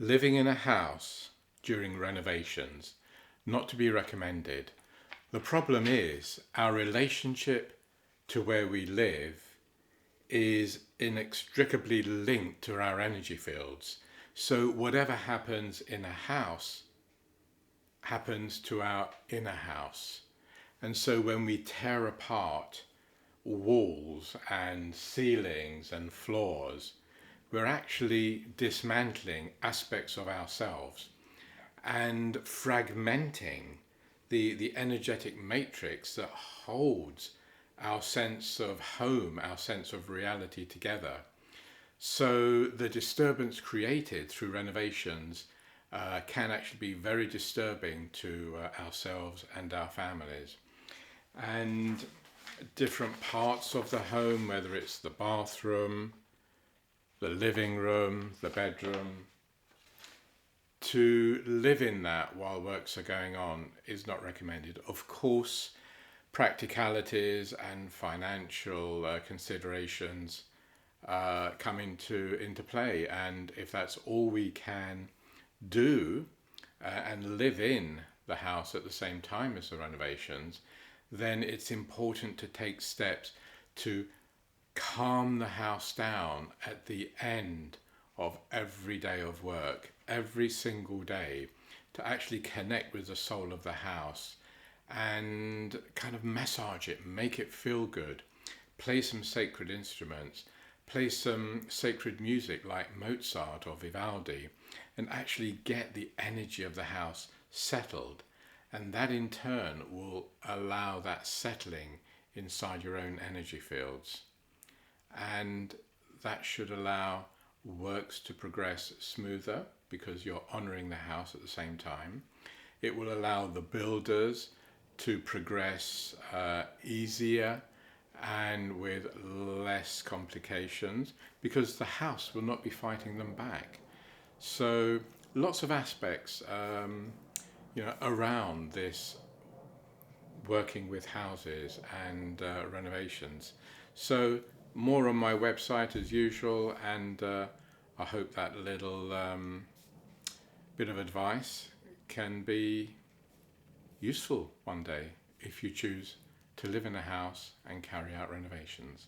Living in a house during renovations, not to be recommended. The problem is our relationship to where we live is inextricably linked to our energy fields. So whatever happens in a house happens to our inner house. And so when we tear apart walls and ceilings and floors, we're actually dismantling aspects of ourselves and fragmenting the energetic matrix that holds our sense of home, our sense of reality together. So the disturbance created through renovations can actually be very disturbing to ourselves and our families. And different parts of the home, whether it's the bathroom, the living room, the bedroom, to live in that while works are going on is not recommended. Of course, practicalities and financial considerations come into play, and if that's all we can do and live in the house at the same time as the renovations, then it's important to take steps to calm the house down at the end of every day of work, every single day, to actually connect with the soul of the house and kind of massage it, make it feel good, play some sacred instruments, play some sacred music like Mozart or Vivaldi, and actually get the energy of the house settled. And that in turn will allow that settling inside your own energy fields. And that should allow works to progress smoother because you're honouring the house at the same time. It will allow the builders to progress easier and with less complications because the house will not be fighting them back. So lots of aspects around this working with houses and renovations. So more on my website as usual, and I hope that little bit of advice can be useful one day if you choose to live in a house and carry out renovations.